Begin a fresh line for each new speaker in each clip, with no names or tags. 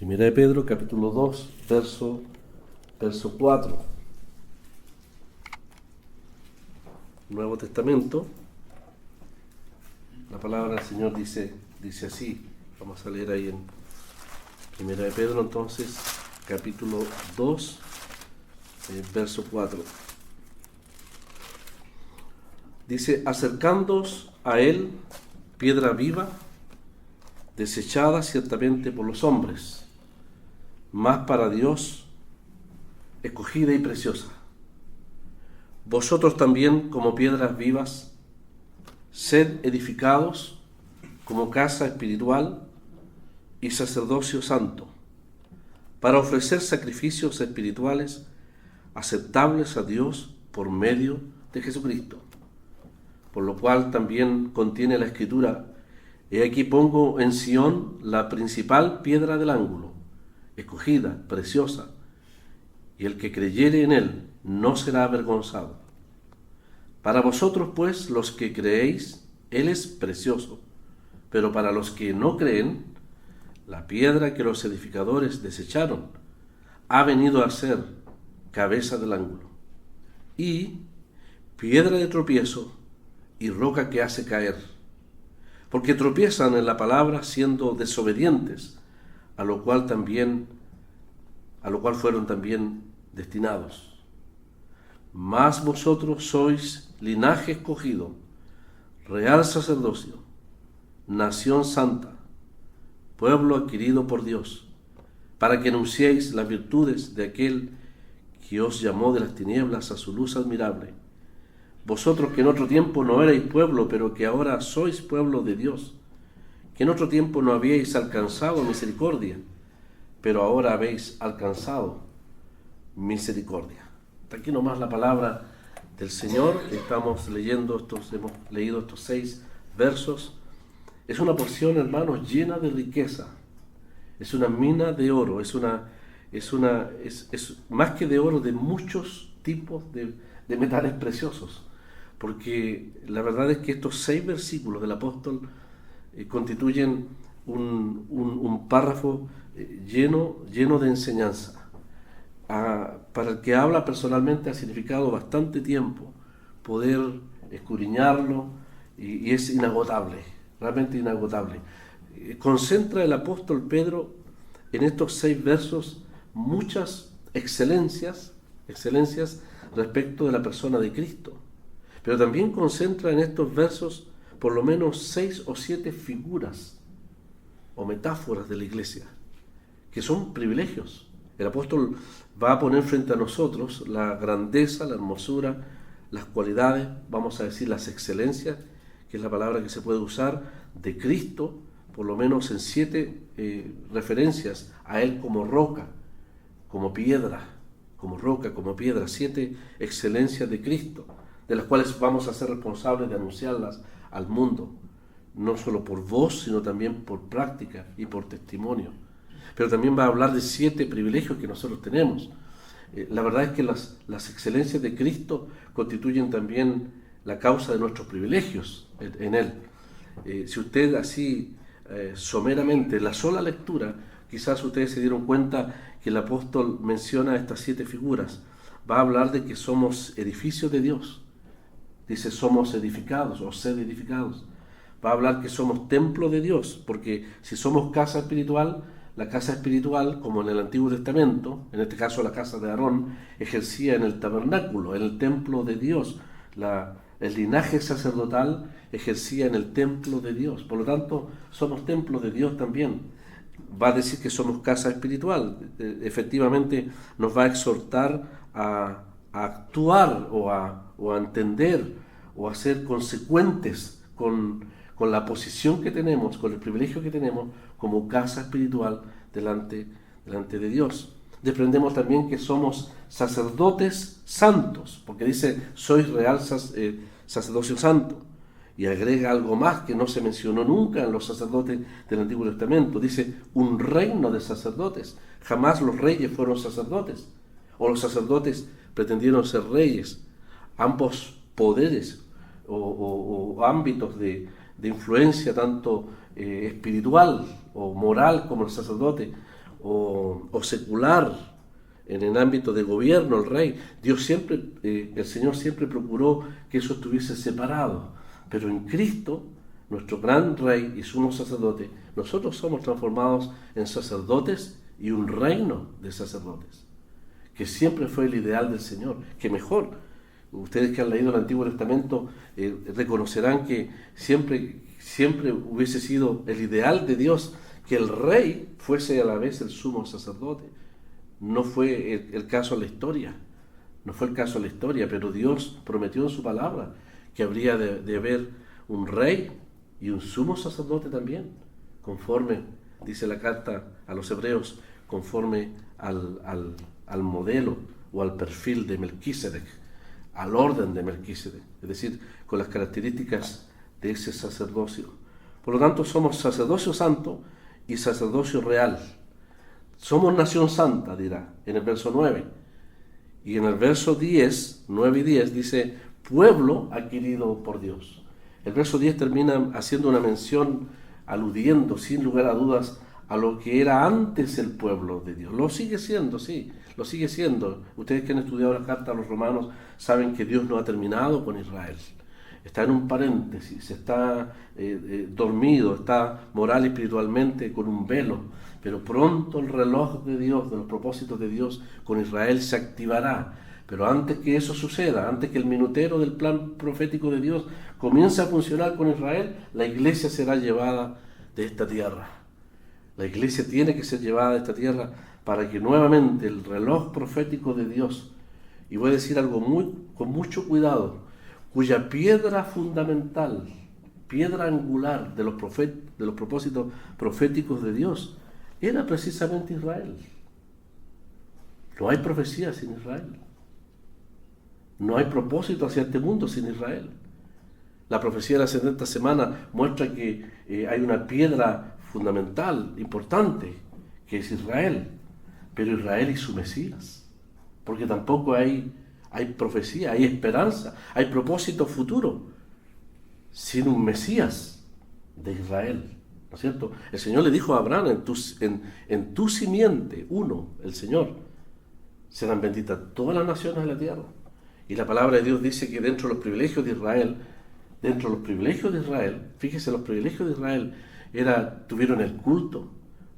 Primera de Pedro, capítulo 2, verso 4. Nuevo Testamento. La palabra del Señor dice así. Vamos a leer ahí en Primera de Pedro, entonces, capítulo 2, verso 4. Dice: acercándoos a él, piedra viva, desechada ciertamente por los hombres, mas para Dios escogida y preciosa. Vosotros también, como piedras vivas, sed edificados como casa espiritual y sacerdocio santo, para ofrecer sacrificios espirituales aceptables a Dios por medio de Jesucristo. Por lo cual también contiene la Escritura: he aquí pongo en Sión la principal piedra del ángulo, escogida, preciosa, y el que creyere en él no será avergonzado. Para vosotros, pues, los que creéis, él es precioso, pero para los que no creen, la piedra que los edificadores desecharon ha venido a ser cabeza del ángulo, y piedra de tropiezo y roca que hace caer, porque tropiezan en la palabra siendo desobedientes, a lo cual fueron también destinados. Mas vosotros sois linaje escogido, real sacerdocio, nación santa, pueblo adquirido por Dios, para que anunciéis las virtudes de aquel que os llamó de las tinieblas a su luz admirable. Vosotros que en otro tiempo no erais pueblo, pero que ahora sois pueblo de Dios, que en otro tiempo no habíais alcanzado misericordia, pero ahora habéis alcanzado misericordia. Hasta aquí nomás la palabra del Señor. Hemos leído estos 6 versos. Es una porción, hermanos, llena de riqueza. Es una mina de oro, es más que de oro, de muchos tipos de metales preciosos. Porque la verdad es que estos 6 versículos del apóstol constituyen un párrafo lleno de enseñanza. Para el que habla personalmente ha significado bastante tiempo poder escudriñarlo, y es inagotable, realmente inagotable. Concentra el apóstol Pedro en estos 6 versos muchas excelencias respecto de la persona de Cristo, pero también concentra en estos versos por lo menos 6 o 7 figuras o metáforas de la iglesia, que son privilegios. El apóstol va a poner frente a nosotros la grandeza, la hermosura, las cualidades, vamos a decir las excelencias, que es la palabra que se puede usar, de Cristo, por lo menos en 7 referencias a él como roca, como piedra, como roca, como piedra, 7 excelencias de Cristo, de las cuales vamos a ser responsables de anunciarlas al mundo, no solo por voz, sino también por práctica y por testimonio. Pero también va a hablar de 7 privilegios que nosotros tenemos. La verdad es que las excelencias de Cristo constituyen también la causa de nuestros privilegios en Él. Si usted así, someramente, la sola lectura, quizás ustedes se dieron cuenta que el apóstol menciona estas 7 figuras. Va a hablar de que somos edificios de Dios. Dice: somos edificados o sed edificados. Va a hablar que somos templo de Dios, porque si somos casa espiritual, la casa espiritual, como en el Antiguo Testamento, en este caso la casa de Aarón, ejercía en el tabernáculo, en el templo de Dios. El linaje sacerdotal ejercía en el templo de Dios. Por lo tanto, somos templo de Dios también. Va a decir que somos casa espiritual. Efectivamente, nos va a exhortar a actuar o a entender o a ser consecuentes con la posición que tenemos, con el privilegio que tenemos como casa espiritual delante de Dios. Desprendemos también que somos sacerdotes santos, porque dice: sois real sacerdocio santo, y agrega algo más que no se mencionó nunca en los sacerdotes del Antiguo Testamento. Dice: un reino de sacerdotes. Jamás los reyes fueron sacerdotes, o los sacerdotes pretendieron ser reyes. Ambos poderes o ámbitos de influencia, tanto espiritual o moral como el sacerdote, o secular, en el ámbito de gobierno, el rey, el Señor siempre procuró que eso estuviese separado. Pero en Cristo, nuestro gran rey y sumo sacerdote, nosotros somos transformados en sacerdotes y un reino de sacerdotes, que siempre fue el ideal del Señor, que mejor. Ustedes que han leído el Antiguo Testamento reconocerán que siempre hubiese sido el ideal de Dios que el rey fuese a la vez el sumo sacerdote. No fue el caso en la historia, pero Dios prometió en su palabra que habría de haber un rey y un sumo sacerdote también, conforme, dice la carta a los hebreos, conforme al modelo o al perfil de Melquisedec, al orden de Melquisedec, es decir, con las características de ese sacerdocio. Por lo tanto, somos sacerdocio santo y sacerdocio real. Somos nación santa, dirá, en el verso 9. Y en el verso 10, 9 y 10, dice, pueblo adquirido por Dios. El verso 10 termina haciendo una mención, aludiendo, sin lugar a dudas, a lo que era antes el pueblo de Dios. Lo sigue siendo, sí, lo sigue siendo. Ustedes que han estudiado la carta a los romanos saben que Dios no ha terminado con Israel. Está en un paréntesis, está dormido, está moral y espiritualmente con un velo. Pero pronto el reloj de Dios, de los propósitos de Dios con Israel se activará. Pero antes que eso suceda, antes que el minutero del plan profético de Dios comience a funcionar con Israel, la iglesia será llevada de esta tierra. La iglesia tiene que ser llevada de esta tierra para que nuevamente el reloj profético de Dios, y voy a decir algo con mucho cuidado, cuya piedra fundamental, piedra angular de los propósitos proféticos de Dios, era precisamente Israel. No hay profecía sin Israel. No hay propósito hacia este mundo sin Israel. La profecía de la 70 semana muestra que hay una piedra fundamental, importante, que es Israel. Pero Israel y su Mesías. Porque tampoco hay profecía, hay esperanza, hay propósito futuro sin un Mesías de Israel. ¿No es cierto? El Señor le dijo a Abraham, en tu simiente, el Señor, serán benditas todas las naciones de la tierra. Y la palabra de Dios dice que dentro de los privilegios de Israel, fíjese, los privilegios de Israel tuvieron el culto,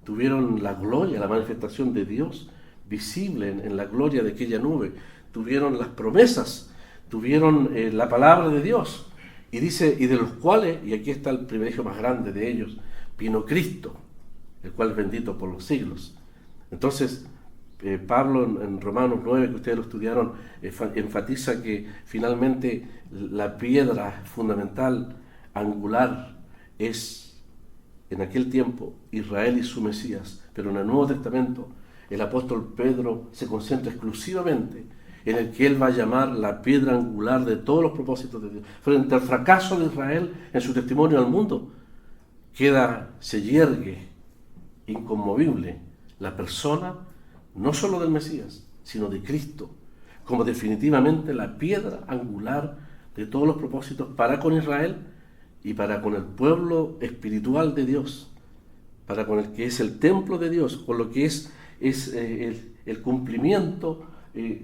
tuvieron la gloria, la manifestación de Dios visible en la gloria de aquella nube, tuvieron las promesas, tuvieron la palabra de Dios. Y dice, y de los cuales, y aquí está el privilegio más grande de ellos, vino Cristo, el cual es bendito por los siglos. Entonces, Pablo en Romanos 9, que ustedes lo estudiaron, enfatiza que finalmente la piedra fundamental, angular, es en aquel tiempo Israel y su Mesías. Pero en el Nuevo Testamento el apóstol Pedro se concentra exclusivamente en el que él va a llamar la piedra angular de todos los propósitos de Dios. Frente al fracaso de Israel en su testimonio al mundo, se yergue inconmovible la persona no solo del Mesías, sino de Cristo, como definitivamente la piedra angular de todos los propósitos para con Israel y para con el pueblo espiritual de Dios, para con el que es el templo de Dios, con lo que es el cumplimiento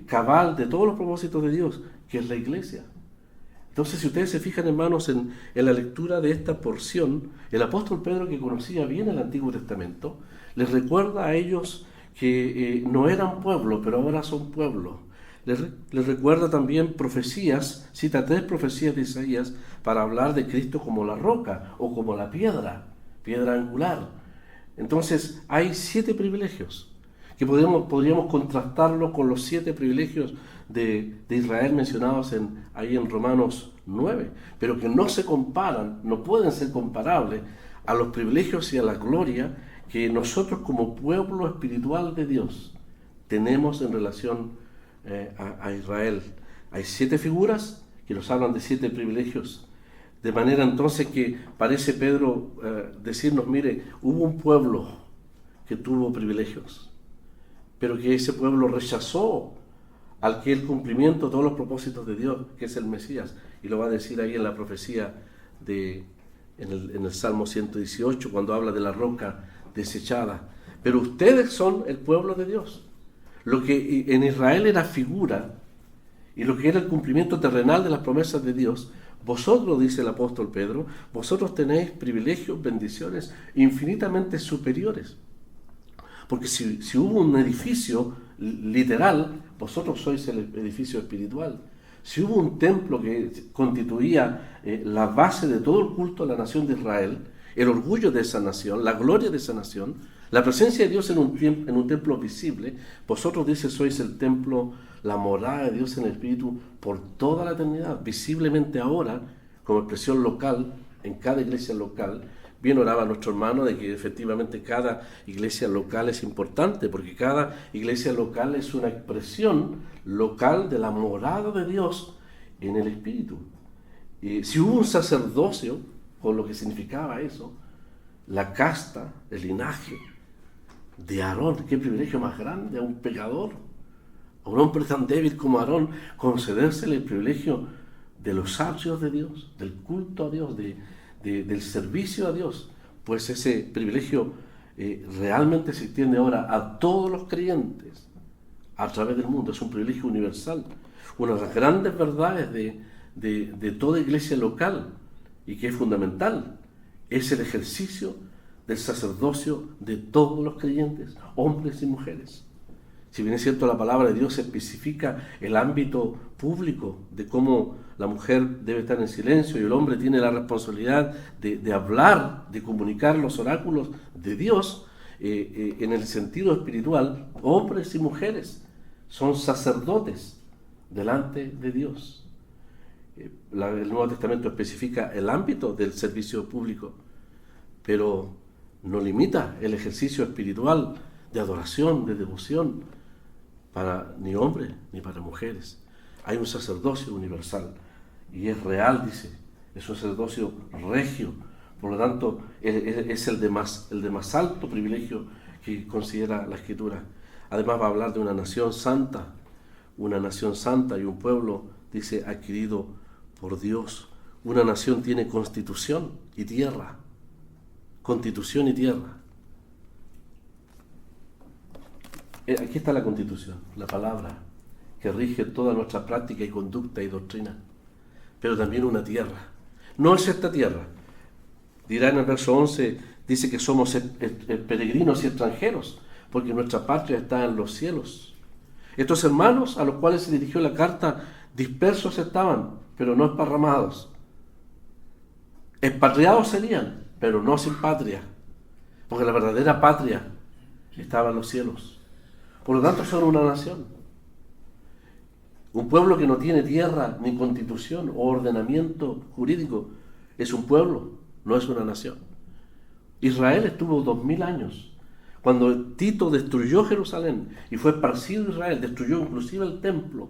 cabal de todos los propósitos de Dios, que es la iglesia. Entonces, si ustedes se fijan, hermanos, en la lectura de esta porción, el apóstol Pedro, que conocía bien el Antiguo Testamento, les recuerda a ellos que no eran pueblo, pero ahora son pueblo. Les recuerda también profecías, cita 3 profecías de Isaías para hablar de Cristo como la roca o como la piedra angular. Entonces, hay 7 privilegios que podríamos contrastarlo con los 7 privilegios de Israel mencionados ahí en Romanos 9, pero que no se comparan, no pueden ser comparables a los privilegios y a la gloria que nosotros como pueblo espiritual de Dios tenemos en relación a Israel. Hay 7 figuras que nos hablan de 7 privilegios, de manera entonces que parece Pedro decirnos, mire, hubo un pueblo que tuvo privilegios, pero que ese pueblo rechazó el cumplimiento de todos los propósitos de Dios, que es el Mesías, y lo va a decir ahí en la profecía en el Salmo 118, cuando habla de la roca desechada. pero ustedes son el pueblo de Dios. Lo que en Israel era figura y lo que era el cumplimiento terrenal de las promesas de Dios, vosotros, dice el apóstol Pedro, vosotros tenéis privilegios, bendiciones infinitamente superiores. Porque si hubo un edificio literal, vosotros sois el edificio espiritual. Si hubo un templo que constituía la base de todo el culto a la nación de Israel, el orgullo de esa nación, la gloria de esa nación, la presencia de Dios en un templo visible, vosotros, dice, sois el templo, la morada de Dios en el Espíritu por toda la eternidad, visiblemente ahora, como expresión local, en cada iglesia local. Bien oraba nuestro hermano de que efectivamente cada iglesia local es importante, porque cada iglesia local es una expresión local de la morada de Dios en el Espíritu. Si hubo un sacerdocio, con lo que significaba eso, la casta, el linaje de Aarón, qué privilegio más grande a un pecador, a un hombre tan débil como Aarón, concedérsele el privilegio de los atrios de Dios, del culto a Dios, del servicio a Dios. Pues ese privilegio realmente se extiende ahora a todos los creyentes a través del mundo. Es un privilegio universal, una de las grandes verdades de toda iglesia local, y que es fundamental, es el ejercicio del sacerdocio de todos los creyentes, hombres y mujeres. Si bien es cierto, la palabra de Dios especifica el ámbito público de cómo la mujer debe estar en silencio y el hombre tiene la responsabilidad de hablar, de comunicar los oráculos de Dios, en el sentido espiritual, hombres y mujeres son sacerdotes delante de Dios. El Nuevo Testamento especifica el ámbito del servicio público, pero no limita el ejercicio espiritual de adoración, de devoción, para ni hombres ni para mujeres. Hay un sacerdocio universal y es real, dice, es un sacerdocio regio, por lo tanto es el de más alto privilegio que considera la Escritura. Además va a hablar de una nación santa y un pueblo, dice, adquirido por Dios. Una nación tiene constitución y tierra. Constitución y tierra. Aquí está la Constitución, la palabra que rige toda nuestra práctica y conducta y doctrina, pero también una tierra. No es esta tierra. Dirá en el verso 11, dice que somos peregrinos y extranjeros, porque nuestra patria está en los cielos. Estos hermanos a los cuales se dirigió la carta, dispersos estaban, pero no esparramados. Expatriados serían, pero no sin patria, porque la verdadera patria estaba en los cielos. Por lo tanto, son una nación. Un pueblo que no tiene tierra, ni constitución o ordenamiento jurídico, es un pueblo, no es una nación. Israel estuvo 2000 años. Cuando Tito destruyó Jerusalén y fue esparcido Israel, destruyó inclusive el templo,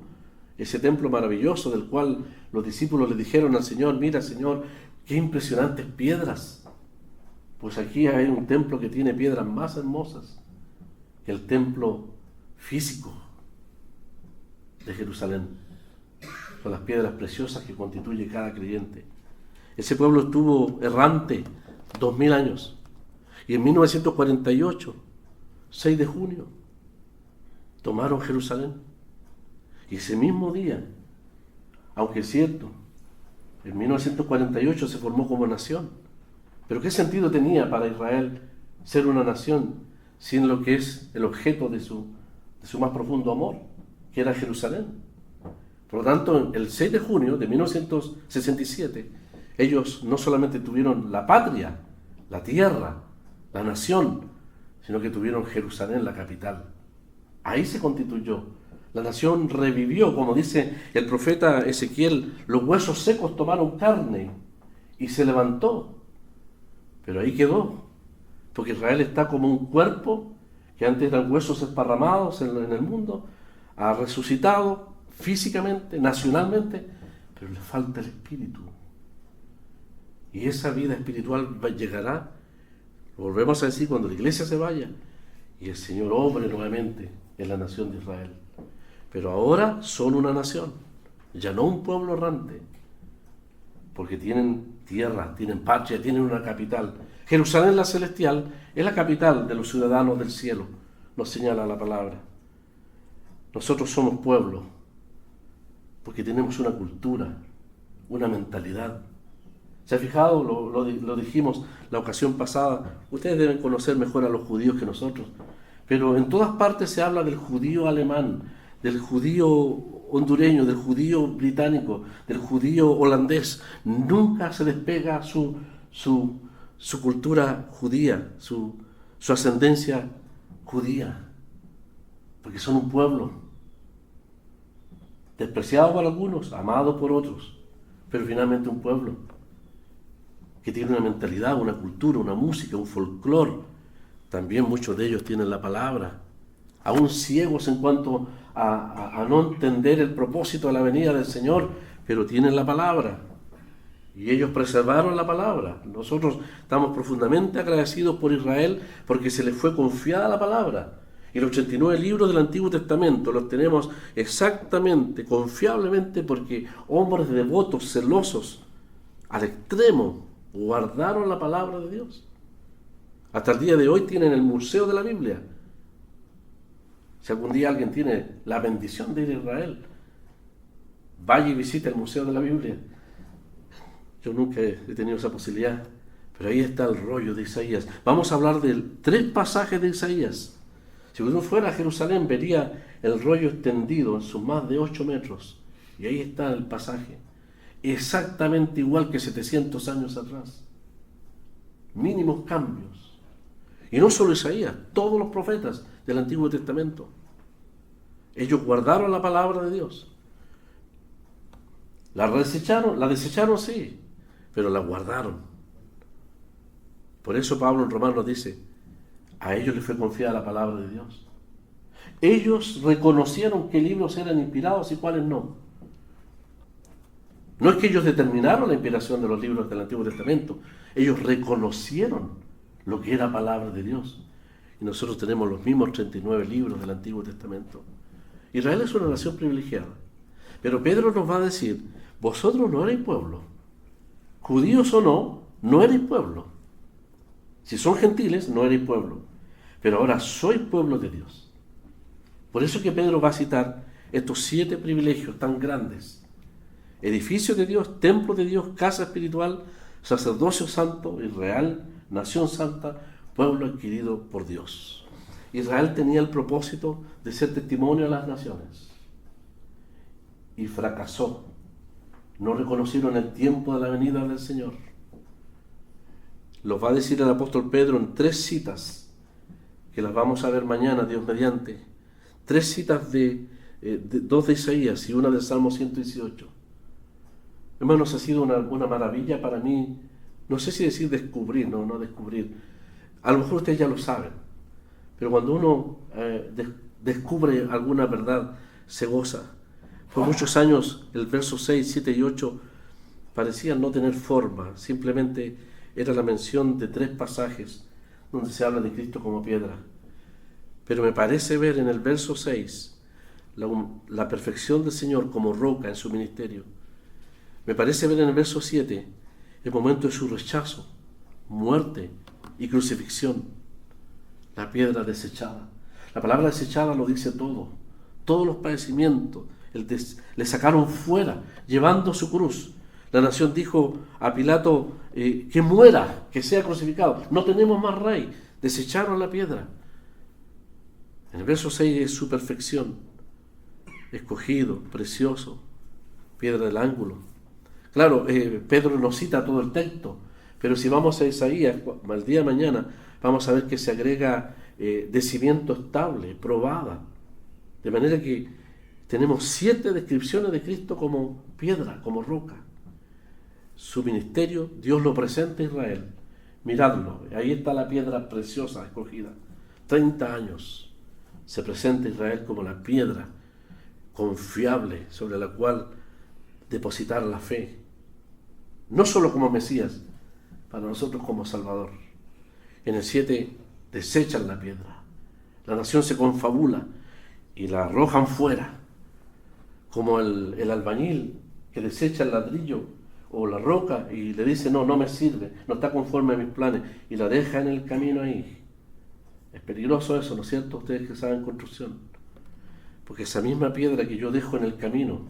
ese templo maravilloso del cual los discípulos le dijeron al Señor, mira Señor, qué impresionantes piedras. Pues aquí hay un templo que tiene piedras más hermosas que el templo físico de Jerusalén, con las piedras preciosas que constituye cada creyente. Ese pueblo estuvo errante 2000 años y en 1948, 6 de junio, tomaron Jerusalén. Y ese mismo día, aunque es cierto, en 1948 se formó como nación, pero ¿qué sentido tenía para Israel ser una nación sin lo que es el objeto de su más profundo amor, que era Jerusalén? Por lo tanto, el 6 de junio de 1967, ellos no solamente tuvieron la patria, la tierra, la nación, sino que tuvieron Jerusalén, la capital. Ahí se constituyó. La nación revivió, como dice el profeta Ezequiel, los huesos secos tomaron carne y se levantó. Pero ahí quedó, porque Israel está como un cuerpo que antes eran huesos esparramados en el mundo, ha resucitado físicamente, nacionalmente, pero le falta el espíritu. Y esa vida espiritual llegará, lo volvemos a decir, cuando la iglesia se vaya y el Señor obre nuevamente en la nación de Israel. Pero ahora son una nación, ya no un pueblo errante, porque tienen tierra, tienen patria, tienen una capital. Jerusalén la celestial es la capital de los ciudadanos del cielo, nos señala la palabra. Nosotros somos pueblo, porque tenemos una cultura, una mentalidad. ¿Se ha fijado? Lo dijimos la ocasión pasada. Ustedes deben conocer mejor a los judíos que nosotros. Pero en todas partes se habla del judío alemán, del judío hondureño, del judío británico, del judío holandés. Nunca se despega su cultura judía, su ascendencia judía. Porque son un pueblo, despreciado por algunos, amado por otros, pero finalmente un pueblo que tiene una mentalidad, una cultura, una música, un folclore. También muchos de ellos tienen la palabra, aún ciegos en cuanto a no entender el propósito de la venida del Señor, pero tienen la palabra. Y ellos preservaron la palabra. Nosotros estamos profundamente agradecidos por Israel porque se les fue confiada la palabra. Y los 89 libros del Antiguo Testamento los tenemos exactamente, confiablemente, porque hombres devotos, celosos, al extremo, guardaron la palabra de Dios. Hasta el día de hoy tienen el museo de la Biblia. Si algún día alguien tiene la bendición de ir a Israel, vaya y visite el museo de la Biblia. Yo nunca he tenido esa posibilidad, pero ahí está el rollo de Isaías. Vamos a hablar de 3 pasajes de Isaías. Si uno fuera a Jerusalén, vería el rollo extendido en sus más de 8 metros. Y ahí está el pasaje. Exactamente igual que 700 años atrás. Mínimos cambios. Y no solo Isaías, todos los profetas del Antiguo Testamento. Ellos guardaron la palabra de Dios. La desecharon sí, pero la guardaron. Por eso Pablo en Romanos dice, a ellos les fue confiada la palabra de Dios. Ellos reconocieron qué libros eran inspirados y cuáles no. No es que ellos determinaron la inspiración de los libros del Antiguo Testamento. Ellos reconocieron lo que era palabra de Dios. Y nosotros tenemos los mismos 39 libros del Antiguo Testamento. Israel es una nación privilegiada. Pero Pedro nos va a decir, vosotros no erais pueblo. Judíos o no, no erais pueblo. Si son gentiles, no erais pueblo. Pero ahora sois pueblo de Dios. Por eso que Pedro va a citar estos 7 privilegios tan grandes. Edificio de Dios, templo de Dios, casa espiritual, sacerdocio santo, Israel, nación santa, pueblo adquirido por Dios. Israel tenía el propósito de ser testimonio a las naciones. Y fracasó. No reconocieron el tiempo de la venida del Señor. Los va a decir el apóstol Pedro en 3 citas, que las vamos a ver mañana, Dios mediante. 3 citas de 2 de Isaías y una del Salmo 118. Hermanos, ha sido una maravilla para mí, no sé si decir descubrir, no descubrir. A lo mejor ustedes ya lo saben, pero cuando uno descubre alguna verdad, se goza. Por muchos años el verso 6, 7 y 8 parecían no tener forma, simplemente era la mención de 3 pasajes donde se habla de Cristo como piedra. Pero me parece ver en el verso 6 la perfección del Señor como roca en su ministerio. Me parece ver en el verso 7 el momento de su rechazo, muerte y crucifixión. La piedra desechada. La palabra desechada lo dice todo. Todos los padecimientos. Le sacaron fuera, llevando su cruz. La nación dijo a Pilato, que muera, que sea crucificado. No tenemos más rey. Desecharon la piedra. En el verso 6 es su perfección. Escogido, precioso, piedra del ángulo. Claro, Pedro no cita todo el texto, pero si vamos a Isaías, el día de mañana, vamos a ver que se agrega de cimiento estable, probada. De manera que tenemos 7 descripciones de Cristo como piedra, como roca. Su ministerio, Dios lo presenta a Israel. Miradlo, ahí está la piedra preciosa, escogida. 30 años se presenta a Israel como la piedra confiable sobre la cual depositar la fe. No solo como Mesías, para nosotros como Salvador. En el 7 desechan la piedra. La nación se confabula y la arrojan fuera. Como el albañil que desecha el ladrillo o la roca y le dice, no, no me sirve, no está conforme a mis planes, y la deja en el camino ahí. Es peligroso eso, ¿no es cierto? Ustedes que saben construcción. Porque esa misma piedra que yo dejo en el camino,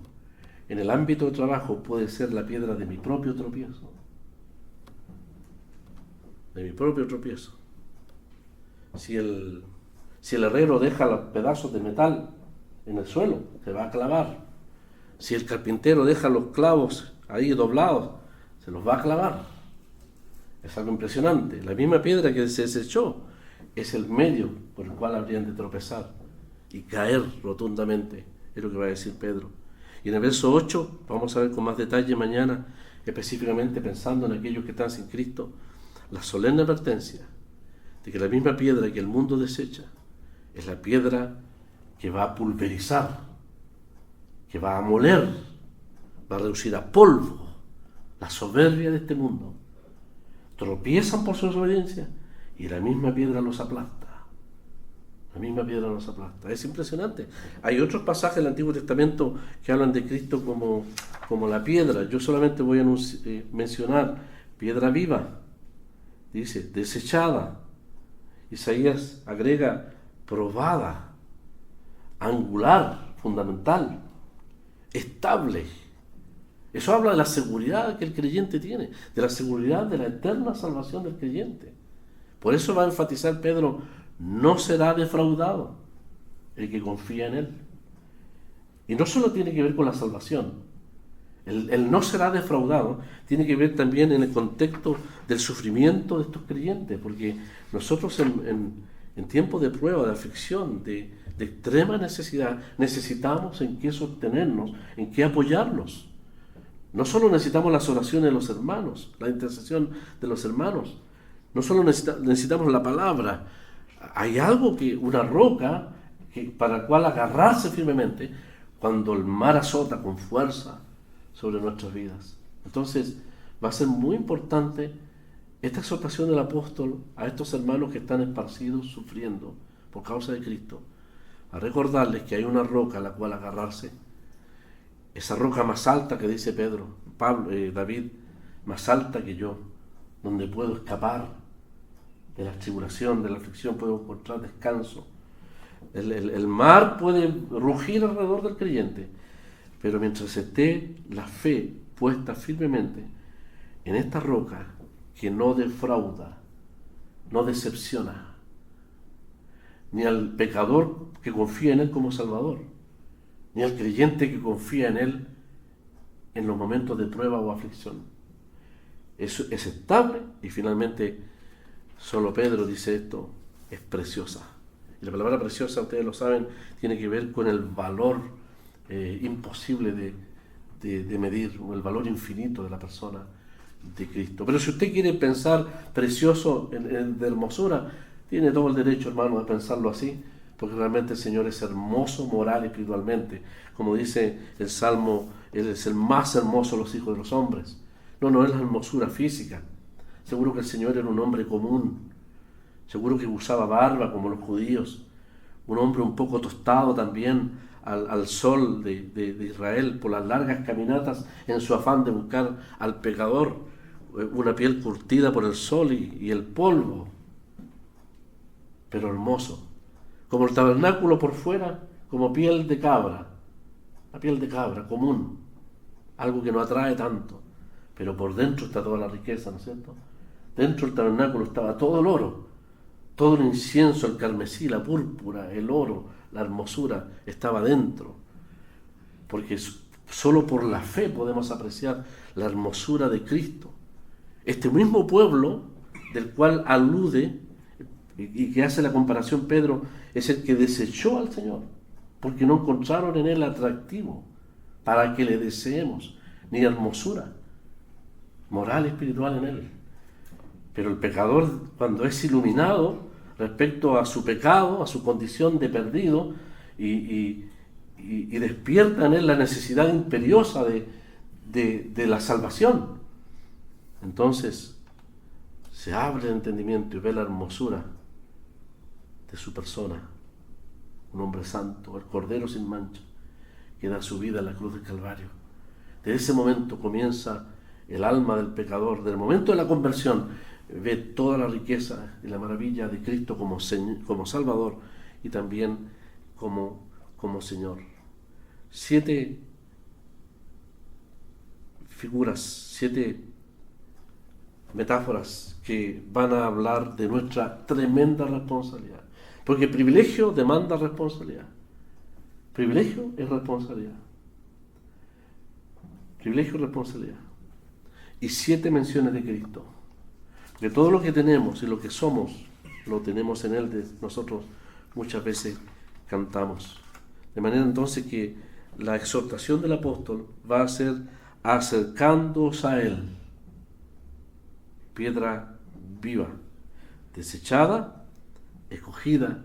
en el ámbito de trabajo, puede ser la piedra de mi propio tropiezo. De mi propio tropiezo. Si el herrero deja los pedazos de metal en el suelo, se va a clavar. Si el carpintero deja los clavos ahí doblados, se los va a clavar. Es algo impresionante. La misma piedra que se desechó es el medio por el cual habrían de tropezar y caer rotundamente, es lo que va a decir Pedro. Y en el verso 8, vamos a ver con más detalle mañana, específicamente pensando en aquellos que están sin Cristo, la solemne advertencia de que la misma piedra que el mundo desecha es la piedra que va a pulverizar, que va a moler, va a reducir a polvo la soberbia de este mundo. Tropiezan por su desobediencia y la misma piedra los aplasta. La misma piedra los aplasta. Es impresionante. Hay otros pasajes del Antiguo Testamento que hablan de Cristo como la piedra. Yo solamente voy a mencionar piedra viva. Dice, desechada. Isaías agrega, probada, angular, fundamental, estable. Eso habla de la seguridad que el creyente tiene, de la seguridad de la eterna salvación del creyente. Por eso va a enfatizar Pedro, no será defraudado el que confía en él. Y no solo tiene que ver con la salvación, el no será defraudado tiene que ver también en el contexto del sufrimiento de estos creyentes, porque nosotros en tiempos de prueba, de aflicción, de extrema necesidad, necesitamos en qué sostenernos, en qué apoyarnos. No solo necesitamos las oraciones de los hermanos, la intercesión de los hermanos, no solo necesitamos la palabra, hay algo una roca para la cual agarrarse firmemente cuando el mar azota con fuerza sobre nuestras vidas. Entonces va a ser muy importante esta exhortación del apóstol a estos hermanos que están esparcidos sufriendo por causa de Cristo, a recordarles que hay una roca a la cual agarrarse, esa roca más alta que dice David, más alta que yo, donde puedo escapar de la tribulación, de la aflicción, puedo encontrar descanso. El mar puede rugir alrededor del creyente, pero mientras esté la fe puesta firmemente en esta roca que no defrauda, no decepciona, ni al pecador que confía en Él como Salvador, ni al creyente que confía en Él en los momentos de prueba o aflicción. Eso es estable y finalmente solo Pedro dice esto, es preciosa. Y la palabra preciosa, ustedes lo saben, tiene que ver con el valor imposible de medir, el valor infinito de la persona de Cristo. Pero si usted quiere pensar precioso de hermosura, tiene todo el derecho, hermano, de pensarlo así, porque realmente el Señor es hermoso moral y espiritualmente. Como dice el Salmo, Él es el más hermoso de los hijos de los hombres. No es la hermosura física. Seguro que el Señor era un hombre común, seguro que usaba barba como los judíos, un hombre un poco tostado también al sol de Israel por las largas caminatas en su afán de buscar al pecador, una piel curtida por el sol y el polvo, pero hermoso, como el tabernáculo por fuera, como piel de cabra, la piel de cabra común, algo que no atrae tanto, pero por dentro está toda la riqueza, ¿no es cierto? Dentro del tabernáculo estaba todo el oro, todo el incienso, el carmesí, la púrpura, el oro, la hermosura estaba dentro, porque solo por la fe podemos apreciar la hermosura de Cristo. Este mismo pueblo del cual alude y que hace la comparación Pedro es el que desechó al Señor, porque no encontraron en Él atractivo para que le deseemos, ni hermosura moral y espiritual en Él. Pero el pecador, cuando es iluminado respecto a su pecado, a su condición de perdido, y despierta en él la necesidad imperiosa de la salvación, entonces se abre el entendimiento y ve la hermosura de su persona, un hombre santo, el Cordero sin mancha, que da su vida en la cruz del Calvario. Desde ese momento comienza el alma del pecador, del momento de la conversión, ve toda la riqueza y la maravilla de Cristo como Salvador y también como Señor. 7 figuras, 7 metáforas que van a hablar de nuestra tremenda responsabilidad. Porque privilegio demanda responsabilidad. Privilegio es responsabilidad. Privilegio es responsabilidad. Y 7 menciones de Cristo. De todo lo que tenemos y lo que somos, lo tenemos en Él. Nosotros muchas veces cantamos. De manera entonces que la exhortación del apóstol va a ser acercándoos a Él. Piedra viva, desechada, escogida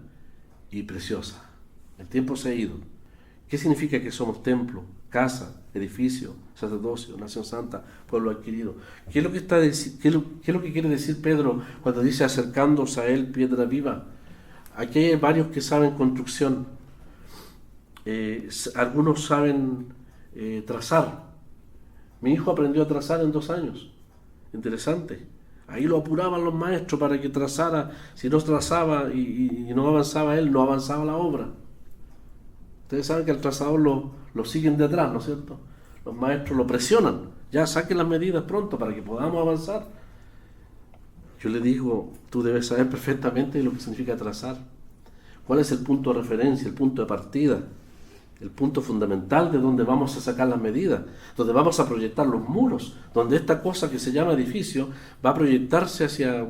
y preciosa. El tiempo se ha ido. ¿Qué significa que somos templo, casa, edificio, sacerdocio, nación santa, pueblo adquirido? ¿Qué es lo que quiere decir Pedro cuando dice acercándose a Él, piedra viva? Aquí hay varios que saben construcción. Algunos saben trazar. Mi hijo aprendió a trazar en 2 años. Interesante. Ahí lo apuraban los maestros para que trazara. Si no trazaba y no avanzaba él, no avanzaba la obra. Ustedes saben que al trazador lo siguen de atrás, ¿no es cierto? Los maestros lo presionan. Ya saquen las medidas pronto para que podamos avanzar. Yo le digo, tú debes saber perfectamente lo que significa trazar. ¿Cuál es el punto de referencia, el punto de partida? El punto fundamental de donde vamos a sacar las medidas, donde vamos a proyectar los muros, donde esta cosa que se llama edificio va a proyectarse hacia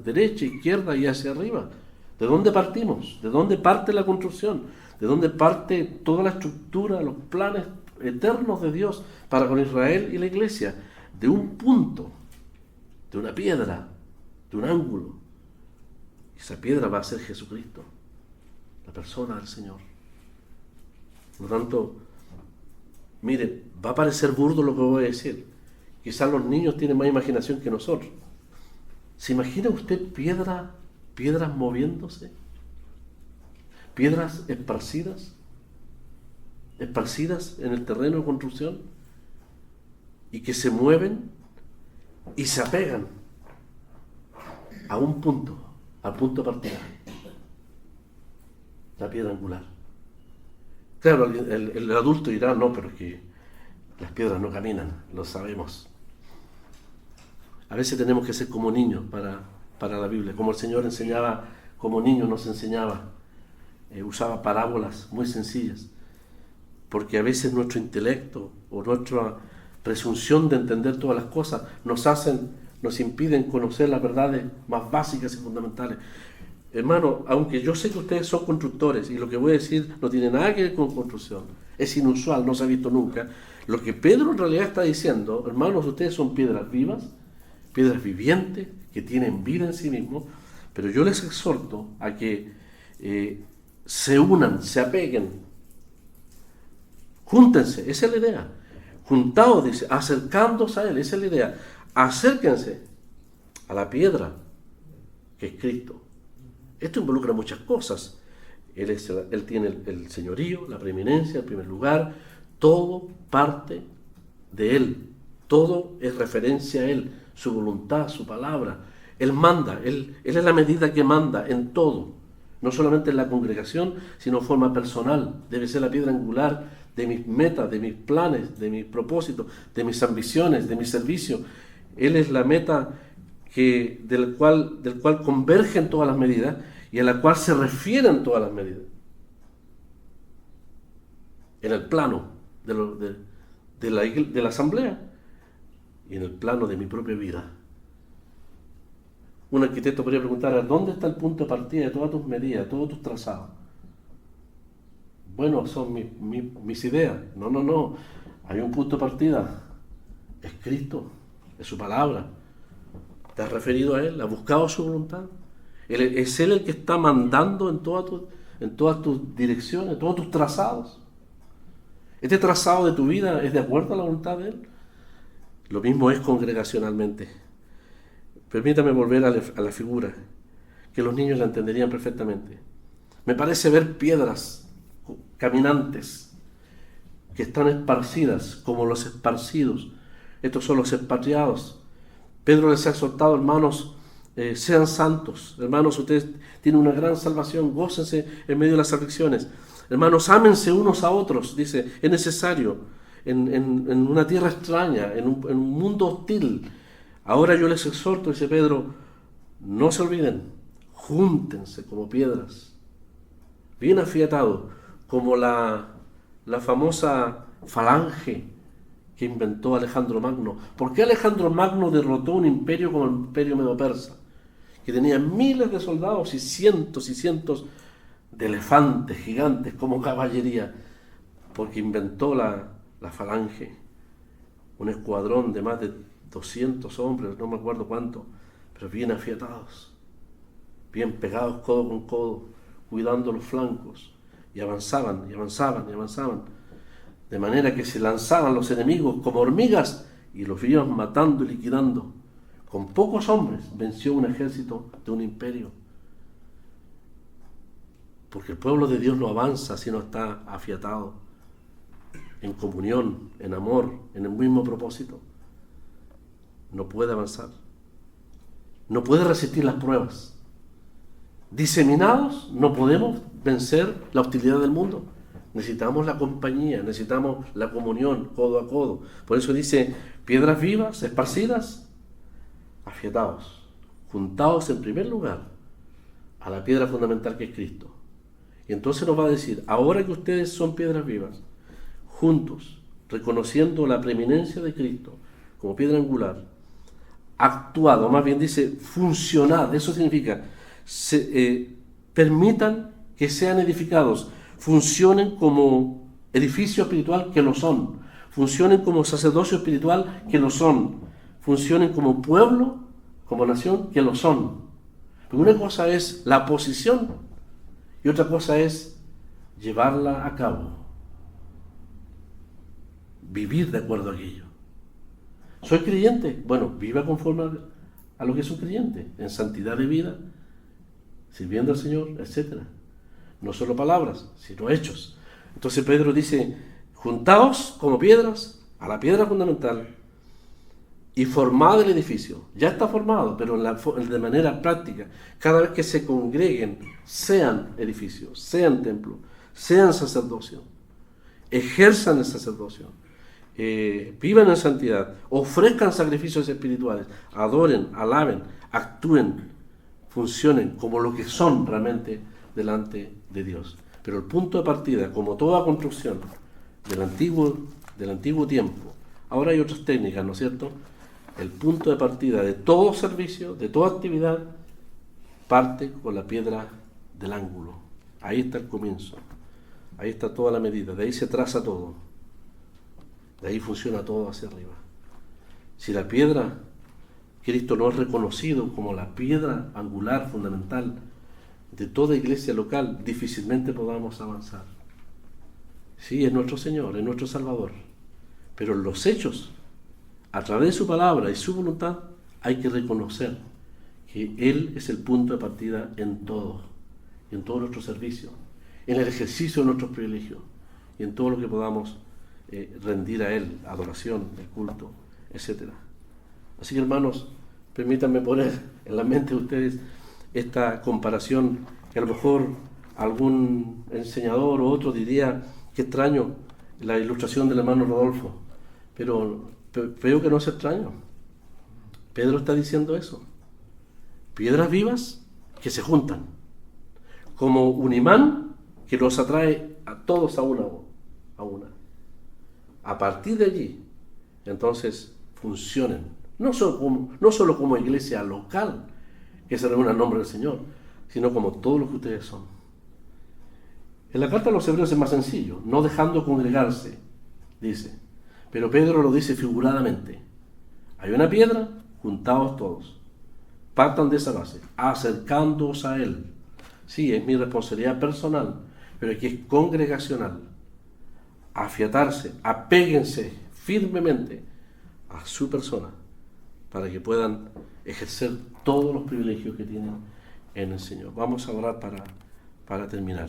derecha, izquierda y hacia arriba. ¿De dónde partimos? ¿De dónde parte la construcción? ¿De dónde parte toda la estructura, los planes eternos de Dios para con Israel y la iglesia? De un punto, de una piedra, de un ángulo. Esa piedra va a ser Jesucristo, la persona del Señor. Por lo tanto, mire, va a parecer burdo lo que voy a decir. Quizás los niños tienen más imaginación que nosotros. ¿Se imagina usted piedras moviéndose? ¿Piedras esparcidas en el terreno de construcción? Y que se mueven y se apegan a un punto, al punto de partida. La piedra angular. Claro, el adulto dirá, no, pero es que las piedras no caminan, lo sabemos. A veces tenemos que ser como niños para la Biblia, como el Señor enseñaba, como niño nos enseñaba, usaba parábolas muy sencillas, porque a veces nuestro intelecto o nuestra presunción de entender todas las cosas nos impiden conocer las verdades más básicas y fundamentales. Hermano, aunque yo sé que ustedes son constructores y lo que voy a decir no tiene nada que ver con construcción, es inusual, no se ha visto nunca, lo que Pedro en realidad está diciendo, hermanos, ustedes son piedras vivas, piedras vivientes, que tienen vida en sí mismos, pero yo les exhorto a que se unan, se apeguen, júntense, esa es la idea, juntados, dice, acercándose a Él, esa es la idea, acérquense a la piedra que es Cristo. Esto involucra muchas cosas. Él tiene el señorío, la preeminencia, el primer lugar. Todo parte de Él. Todo es referencia a Él. Su voluntad, su palabra. Él manda. Él es la medida que manda en todo. No solamente en la congregación, sino en forma personal. Debe ser la piedra angular de mis metas, de mis planes, de mis propósitos, de mis ambiciones, de mi servicio. Él es la meta del cual convergen todas las medidas y a la cual se refieren todas las medidas. En el plano de la asamblea y en el plano de mi propia vida. Un arquitecto podría preguntar, ¿dónde está el punto de partida de todas tus medidas, todos tus trazados? Bueno, son mis ideas. No. Hay un punto de partida. Es Cristo, es su palabra. ¿Te has referido a Él? ¿Has buscado su voluntad? ¿Es Él el que está mandando en todas tus direcciones, en todos tus trazados? ¿Este trazado de tu vida es de acuerdo a la voluntad de Él? Lo mismo es congregacionalmente. Permítame volver a la figura, que los niños la entenderían perfectamente. Me parece ver piedras caminantes que están esparcidas como los esparcidos, Estos son los expatriados. Pedro les ha exhortado, hermanos, sean santos. Hermanos, ustedes tienen una gran salvación, gócense en medio de las aflicciones. Hermanos, ámense unos a otros, dice, es necesario, en una tierra extraña, en un mundo hostil. Ahora yo les exhorto, dice Pedro, no se olviden, júntense como piedras, bien afiatados, como la famosa falange que inventó Alejandro Magno. ¿Por qué Alejandro Magno derrotó un imperio como el imperio medo-persa, que tenía miles de soldados y cientos de elefantes gigantes como caballería? Porque inventó la falange, un escuadrón de más de 200 hombres, no me acuerdo cuánto, pero bien afiatados, bien pegados codo con codo, cuidando los flancos, y avanzaban, de manera que se lanzaban los enemigos como hormigas y los iban matando y liquidando. Con pocos hombres venció un ejército de un imperio. Porque el pueblo de Dios no avanza si no está afiatado, en comunión, en amor, en el mismo propósito. No puede avanzar. No puede resistir las pruebas. Diseminados no podemos vencer la hostilidad del mundo. Necesitamos la compañía, necesitamos la comunión codo a codo. Por eso dice, piedras vivas, esparcidas, afiatados, juntados en primer lugar a la piedra fundamental que es Cristo. Y entonces nos va a decir, ahora que ustedes son piedras vivas, juntos, reconociendo la preeminencia de Cristo como piedra angular, actuado, más bien dice, funcionad, eso significa, permitan que sean edificados, funcionen como edificio espiritual que lo son, funcionen como sacerdocio espiritual que lo son, funcionen como pueblo, como nación que lo son. Porque una cosa es la posición y otra cosa es llevarla a cabo, vivir de acuerdo a aquello. ¿Soy creyente? Bueno, viva conforme a lo que es un creyente, en santidad de vida, sirviendo al Señor, etc. No solo palabras, sino hechos. Entonces Pedro dice, juntaos como piedras a la piedra fundamental y formad el edificio. Ya está formado, pero de manera práctica. Cada vez que se congreguen, sean edificios, sean templos, sean sacerdocio, ejerzan el sacerdocio, vivan en santidad, ofrezcan sacrificios espirituales, adoren, alaben, actúen, funcionen como lo que son realmente delante de Dios. Pero el punto de partida, como toda construcción del antiguo tiempo, ahora hay otras técnicas, ¿no es cierto? El punto de partida de todo servicio, de toda actividad, parte con la piedra del ángulo. Ahí está el comienzo, ahí está toda la medida, de ahí se traza todo, de ahí funciona todo hacia arriba. Si la piedra, Cristo no es reconocido como la piedra angular fundamental de toda iglesia local, difícilmente podamos avanzar. Sí, es nuestro Señor, es nuestro Salvador, pero en los hechos, a través de su palabra y su voluntad, hay que reconocer que Él es el punto de partida en todo nuestro servicio, en el ejercicio de nuestros privilegios y en todo lo que podamos rendir a Él, adoración, el culto, etc. Así que, hermanos, permítanme poner en la mente de ustedes esta comparación que a lo mejor algún enseñador o otro diría que extraño la ilustración del hermano Rodolfo, pero veo que no es extraño. Pedro está diciendo eso. Piedras vivas que se juntan, como un imán que los atrae a todos a una. A partir de allí, entonces, funcionen. No solo como iglesia local, que se reúne en nombre del Señor, sino como todo lo que ustedes son. En la carta a los Hebreos es más sencillo, no dejando congregarse, dice. Pero Pedro lo dice figuradamente. Hay una piedra, juntaos todos. Partan de esa base, acercándoos a Él. Sí, es mi responsabilidad personal, pero aquí es congregacional. Afiatarse, apéguense firmemente a su persona, para que puedan ejercer todos los privilegios que tienen en el Señor. Vamos a orar para terminar.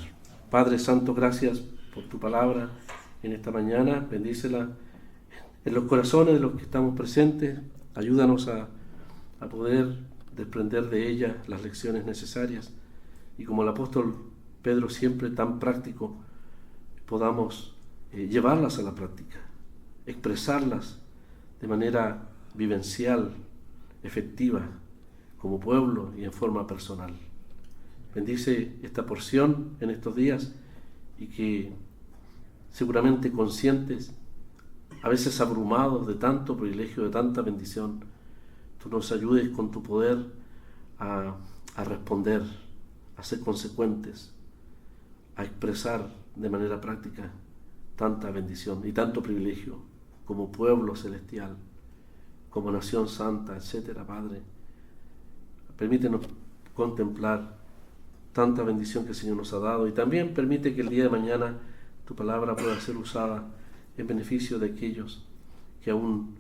Padre Santo, gracias por tu palabra en esta mañana. Bendícela en los corazones de los que estamos presentes. Ayúdanos a poder desprender de ella las lecciones necesarias y, como el apóstol Pedro siempre tan práctico, podamos llevarlas a la práctica, expresarlas de manera vivencial, efectiva, como pueblo y en forma personal. Bendice esta porción en estos días y que, seguramente conscientes, a veces abrumados de tanto privilegio, de tanta bendición, tú nos ayudes con tu poder a responder, a ser consecuentes, a expresar de manera práctica tanta bendición y tanto privilegio como pueblo celestial, como nación santa, etcétera. Padre, permítenos contemplar tanta bendición que el Señor nos ha dado, y también permite que el día de mañana tu palabra pueda ser usada en beneficio de aquellos que aún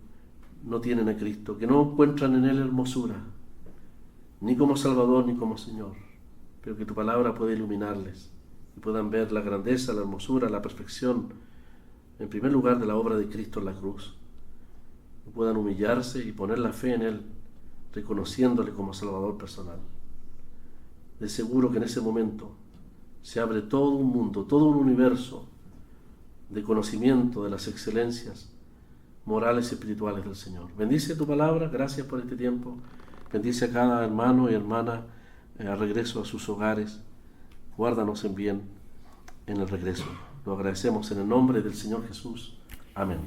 no tienen a Cristo, que no encuentran en Él hermosura, ni como Salvador ni como Señor, pero que tu palabra pueda iluminarles y puedan ver la grandeza, la hermosura, la perfección, en primer lugar, de la obra de Cristo en la cruz, que puedan humillarse y poner la fe en Él, reconociéndole como Salvador personal. De seguro que en ese momento se abre todo un mundo, todo un universo de conocimiento de las excelencias morales y espirituales del Señor. Bendice tu palabra, gracias por este tiempo. Bendice a cada hermano y hermana al regreso a sus hogares. Guárdanos en bien en el regreso. Lo agradecemos en el nombre del Señor Jesús. Amén.